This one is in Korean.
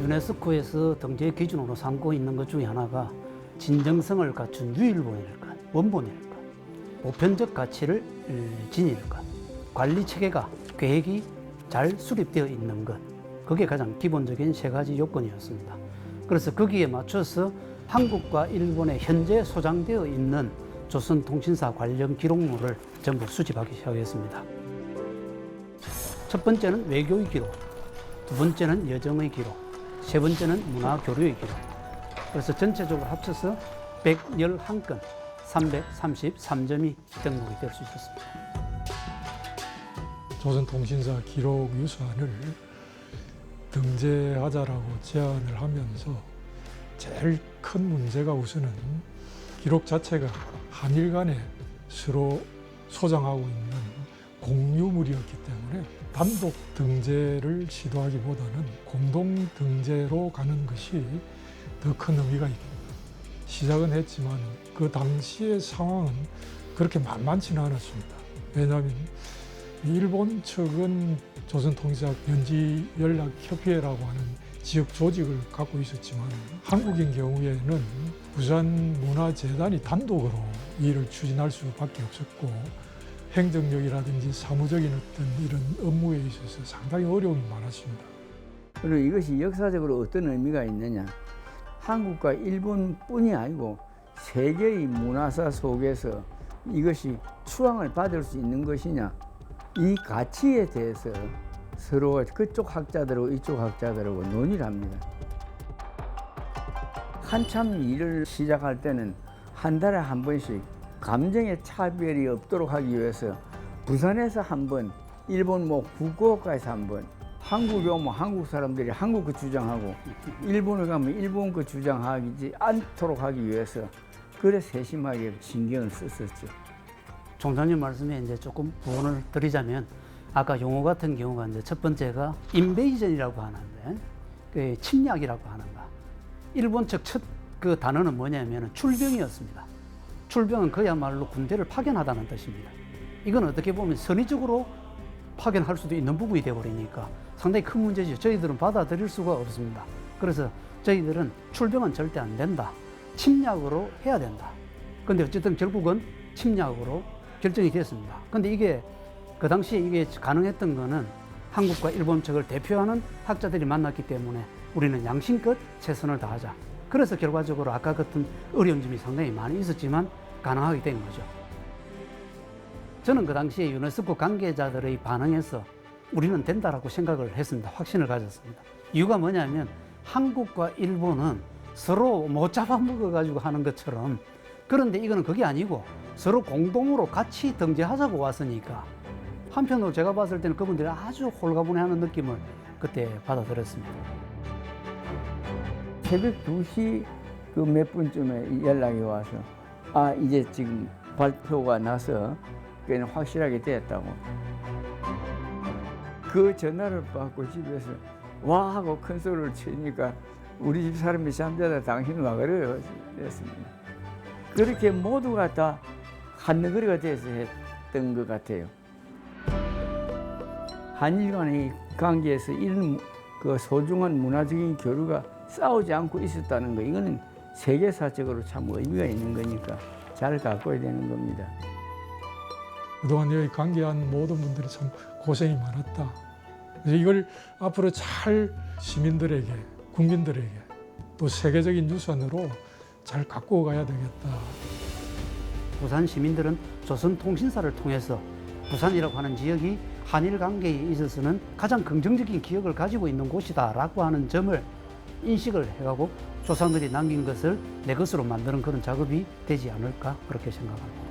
유네스코에서 등재 기준으로 삼고 있는 것 중에 하나가 진정성을 갖춘 유일본일 것, 원본일 것, 보편적 가치를 지닐 것, 관리 체계가 계획이 잘 수립되어 있는 것, 그게 가장 기본적인 세 가지 요건이었습니다. 그래서 거기에 맞춰서 한국과 일본에 현재 소장되어 있는 조선통신사 관련 기록물을 전부 수집하기 시작했습니다. 첫 번째는 외교의 기록, 두 번째는 여정의 기록, 세 번째는 문화교류의 기록. 그래서 전체적으로 합쳐서 111건, 333점이 등록이 될 수 있었습니다. 조선통신사 기록 유산을 등재하자라고 제안을 하면서 제일 큰 문제가 우선은 기록 자체가 한일 간에 서로 소장하고 있는 공유물이었기 때문에 단독 등재를 시도하기보다는 공동 등재로 가는 것이 더 큰 의미가 있습니다. 시작은 했지만 그 당시의 상황은 그렇게 만만치는 않았습니다. 왜냐하면 일본 측은 조선통신사 연지연락협의회라고 하는 지역 조직을 갖고 있었지만 한국인 경우에는 부산문화재단이 단독으로 이 일을 추진할 수밖에 없었고 행정력이라든지 사무적인 어떤 이런 업무에 있어서 상당히 어려움이 많았습니다. 그리고 이것이 역사적으로 어떤 의미가 있느냐. 한국과 일본뿐이 아니고 세계의 문화사 속에서 이것이 추앙을 받을 수 있는 것이냐. 이 가치에 대해서 서로 그쪽 학자들하고 이쪽 학자들하고 논의를 합니다. 한참 일을 시작할 때는 한 달에 한 번씩 감정의 차별이 없도록 하기 위해서 부산에서 한 번, 일본 후쿠오카에서 한 번, 한국에 오면 한국 사람들이 한국 거 주장하고 일본을 가면 일본 거 주장하지 않도록 하기 위해서 그래 세심하게 신경을 썼었죠. 총장님 말씀에 이제 조금 부언을 드리자면 아까 용어 같은 경우가 이제 첫 번째가 인베이전이라고 하는데 그 침략이라고 하는 거. 일본 측 첫 그 단어는 뭐냐면 출병이었습니다. 출병은 그야말로 군대를 파견하다는 뜻입니다. 이건 어떻게 보면 선의적으로 파견할 수도 있는 부분이 되어버리니까 상당히 큰 문제죠. 저희들은 받아들일 수가 없습니다. 그래서 저희들은 출병은 절대 안 된다. 침략으로 해야 된다. 근데 어쨌든 결국은 침략으로 결정이 됐습니다. 근데 이게 그 당시에 이게 가능했던 거는 한국과 일본 측을 대표하는 학자들이 만났기 때문에 우리는 양심껏 최선을 다하자. 그래서 결과적으로 아까 같은 어려운 점이 상당히 많이 있었지만 가능하게 된 거죠. 저는 그 당시에 유네스코 관계자들의 반응에서 우리는 된다라고 생각을 했습니다. 확신을 가졌습니다. 이유가 뭐냐면 한국과 일본은 서로 못 잡아먹어가지고 하는 것처럼 그런데 이거는 그게 아니고 서로 공동으로 같이 등재하자고 왔으니까 한편으로 제가 봤을 때는 그분들이 아주 홀가분해하는 느낌을 그때 받아들였습니다. 새벽 2시 그 몇 분쯤에 연락이 와서 아 이제 지금 발표가 나서 그냥 확실하게 됐다고. 그 전화를 받고 집에서 와 하고 큰 소리를 치니까 우리 집 사람이 잠자다 당신 와 그래요. 그랬습니다. 그렇게 모두가 다 한너거리가 돼서 했던 것 같아요. 한일 간의 관계에서 이런 그 소중한 문화적인 교류가 싸우지 않고 있었다는 거, 이거는 세계사적으로 참 의미가 있는 거니까 잘 가꿔야 되는 겁니다. 그동안 여기 관계한 모든 분들이 참 고생이 많았다. 그래서 이걸 앞으로 잘 시민들에게, 국민들에게 또 세계적인 유산으로 잘 갖고 가야 되겠다. 부산 시민들은 조선통신사를 통해서 부산이라고 하는 지역이 한일 관계에 있어서는 가장 긍정적인 기억을 가지고 있는 곳이다라고 하는 점을 인식을 해가고 조상들이 남긴 것을 내 것으로 만드는 그런 작업이 되지 않을까 그렇게 생각합니다.